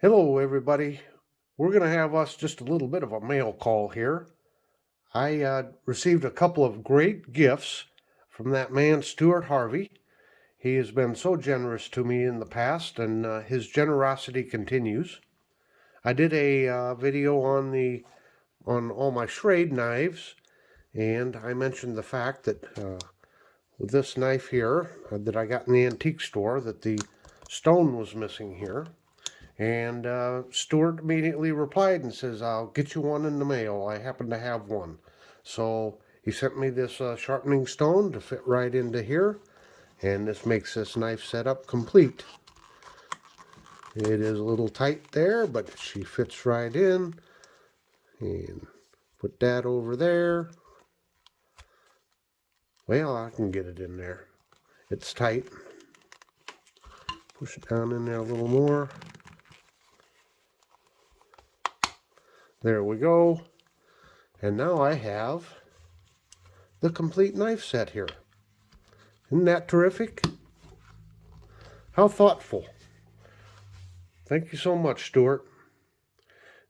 Hello, everybody. We're going to have us just a little bit of a mail call here. I received a couple of great gifts from that man, Stuart Harvey. He has been so generous to me in the past, and his generosity continues. I did a video on all my Schrade knives, and I mentioned the fact that with this knife here that I got in the antique store, that the stone was missing here. And Stuart immediately replied and says, I'll get you one in the mail. I happen to have one. So he sent me this sharpening stone to fit right into here. And this makes this knife setup complete. It is a little tight there, but she fits right in. And put that over there. Well, I can get it in there. It's tight. Push it down in there a little more. There we go. And now I have the complete knife set here. Isn't that terrific? How thoughtful. Thank you so much, Stuart.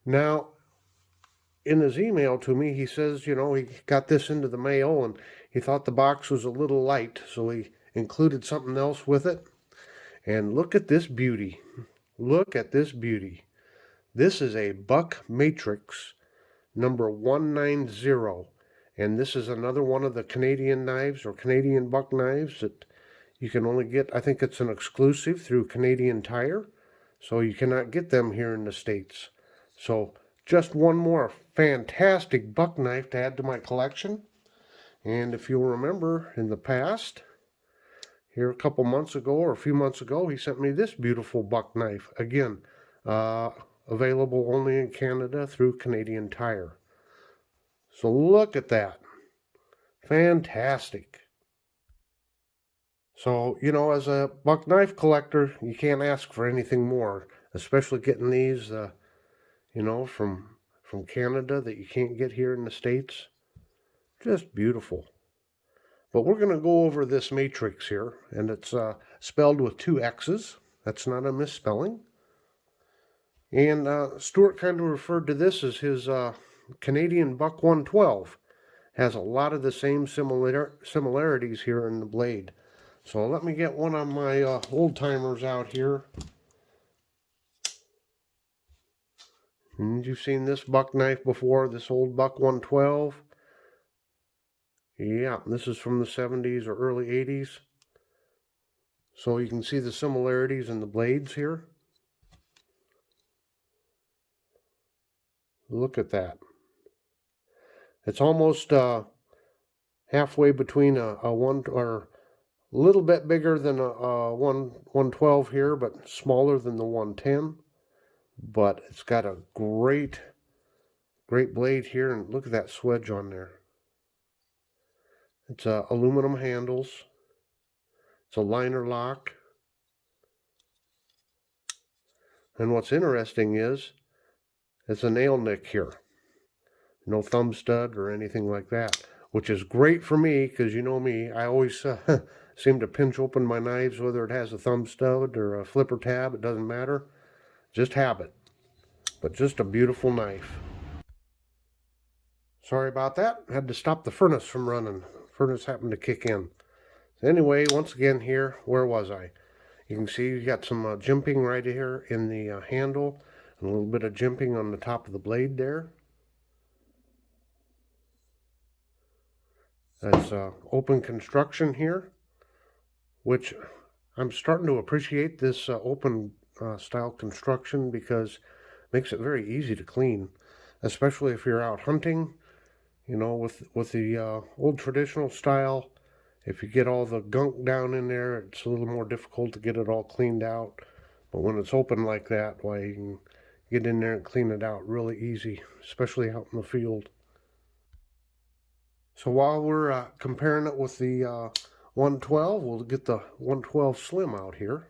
Now, in his email to me, he says, he got this into the mail and he thought the box was a little light, so he included something else with it. And look at this beauty. Look at this beauty. This is a Buck Matrixx number 190. And this is another one of the Canadian knives or Canadian buck knives that you can only get. I think it's an exclusive through Canadian Tire. So you cannot get them here in the States. So just one more fantastic buck knife to add to my collection. And if you'll remember in the past, here a couple months ago or a few months ago, he sent me this beautiful buck knife. Again, available only in Canada through Canadian Tire. So look at that. Fantastic. So, as a buck knife collector, you can't ask for anything more, especially getting these, from Canada that you can't get here in the States. Just beautiful. But we're going to go over this Matrixx here, and it's spelled with two X's. That's not a misspelling. And Stuart kind of referred to this as his Canadian Buck 112. Has a lot of the same similarities here in the blade. So let me get one of my old timers out here. And you've seen this buck knife before, this old Buck 112. Yeah, this is from the 70s or early 80s. So you can see the similarities in the blades here. Look at that. It's almost halfway between a one or a little bit bigger than a 112 here, but smaller than the 110. But it's got a great blade here, and look at that swedge on there. It's aluminum handles. It's a liner lock. And what's interesting is it's a nail nick here. No thumb stud or anything like that, which is great for me because you know me, I always seem to pinch open my knives, whether it has a thumb stud or a flipper tab, it doesn't matter. Just habit. But just a beautiful knife. Sorry about that. Had to stop the furnace from running. Furnace happened to kick in. Anyway, once again here, where was I? You can see you got some jimping right here in the handle, and a little bit of jimping on the top of the blade there. That's open construction here, which I'm starting to appreciate this open style construction because it makes it very easy to clean, especially if you're out hunting. With the old traditional style, if you get all the gunk down in there, it's a little more difficult to get it all cleaned out. But when it's open like that, why, you can get in there and clean it out really easy, especially out in the field. So while we're comparing it with the 112, we'll get the 112 Slim out here.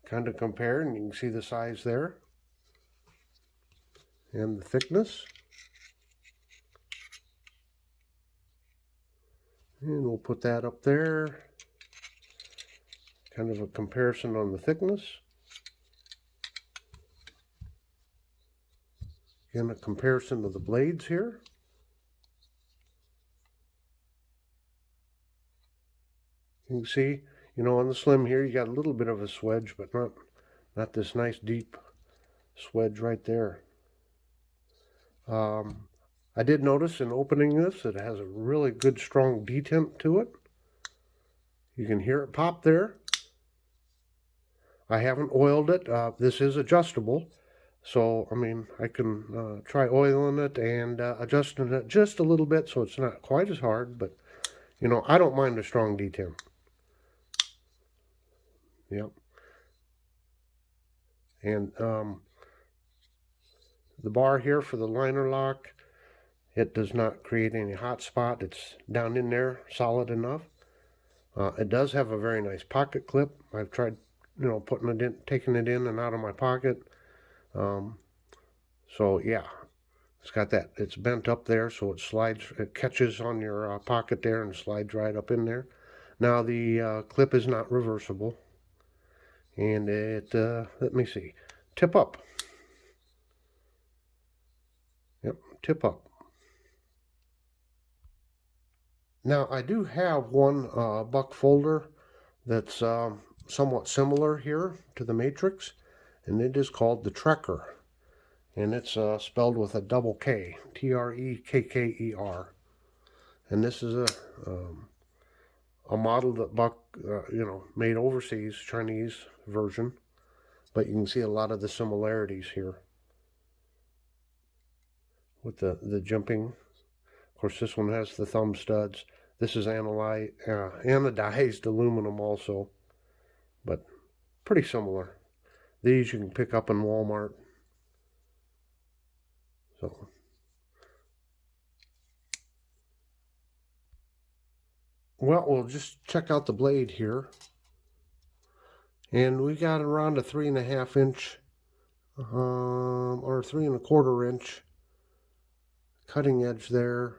Kind of compare, and you can see the size there. And the thickness. And we'll put that up there. Kind of a comparison on the thickness. in a comparison of the blades here. You can see, on the slim here, you got a little bit of a swedge, but not this nice deep swedge right there. I did notice in opening this, it has a really good strong detent to it. You can hear it pop there. I haven't oiled it. This is adjustable. So, I mean, I can try oiling it and adjusting it just a little bit so it's not quite as hard. But, I don't mind a strong detent. Yep. And the bar here for the liner lock, it does not create any hot spot. It's down in there, solid enough. It does have a very nice pocket clip. I've tried, putting it in, taking it in and out of my pocket. So yeah, it's got that. It's bent up there, so it slides. It catches on your pocket there and slides right up in there. Now the clip is not reversible, and it let me see, tip up. Yep, tip up. Now I do have one buck folder that's somewhat similar here to the Matrixx, and it is called the Trekker, and it's spelled with a double K, T-R-E-K-K-E-R, and this is a model that Buck made overseas, Chinese version, but you can see a lot of the similarities here with the jumping. Of course, this one has the thumb studs. This is anodized aluminum also, but pretty similar. These you can pick up in Walmart. So, well, we'll just check out the blade here. And we got around a 3.5 inch or 3.25 inch cutting edge there,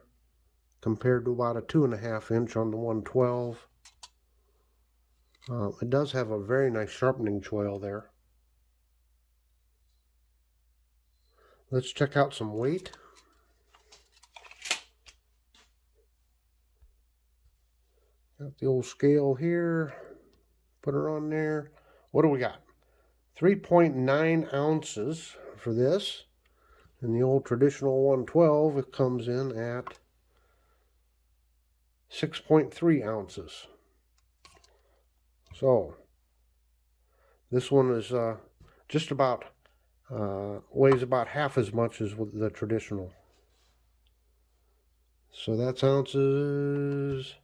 compared to about a 2.5 inch on the 112. It does have a very nice sharpening choil there. Let's check out some weight. Got the old scale here. Put her on there. What do we got? 3.9 ounces for this. In the old traditional 112, it comes in at 6.3 ounces. So, this one is just about, weighs about half as much as the traditional. So that's ounces,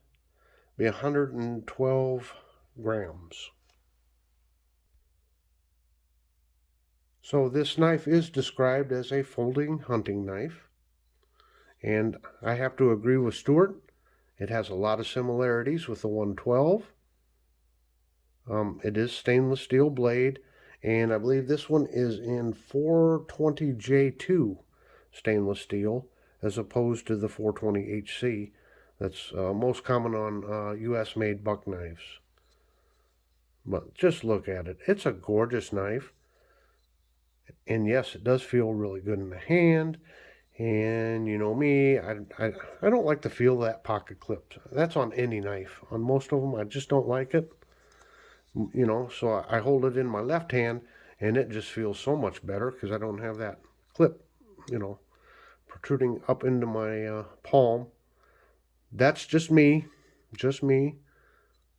be 112 grams. So this knife is described as a folding hunting knife, and I have to agree with Stuart. It has a lot of similarities with the 112. It is stainless steel blade, and I believe this one is in 420J2 stainless steel as opposed to the 420HC that's most common on US made buck knives. But just look at it. It's a gorgeous knife. And yes, it does feel really good in the hand. And you know me, I don't like the feel of that pocket clip. That's on any knife. On most of them, I just don't like it. So I hold it in my left hand, and it just feels so much better because I don't have that clip, protruding up into my palm. That's just me.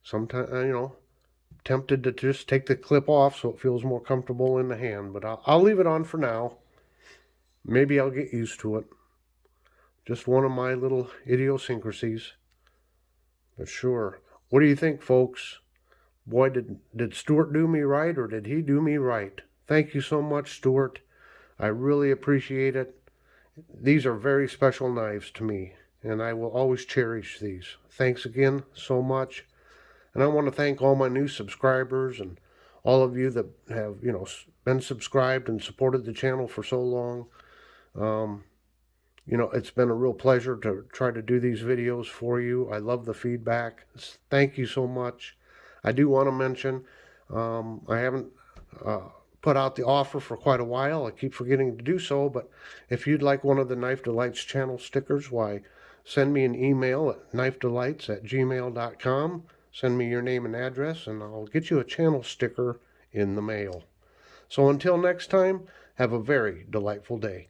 Sometimes, tempted to just take the clip off so it feels more comfortable in the hand, but I'll leave it on for now. Maybe I'll get used to it. Just one of my little idiosyncrasies. But sure. What do you think, folks? Boy, did Stuart do me right, or did he do me right? Thank you so much, Stuart. I really appreciate it. These are very special knives to me, and I will always cherish these. Thanks again so much. And I want to thank all my new subscribers and all of you that have, been subscribed and supported the channel for so long. It's been a real pleasure to try to do these videos for you. I love the feedback. Thank you so much. I do want to mention, I haven't put out the offer for quite a while. I keep forgetting to do so, but if you'd like one of the Knife Delights channel stickers, why, send me an email at knifedelights@gmail.com. Send me your name and address, and I'll get you a channel sticker in the mail. So until next time, have a very delightful day.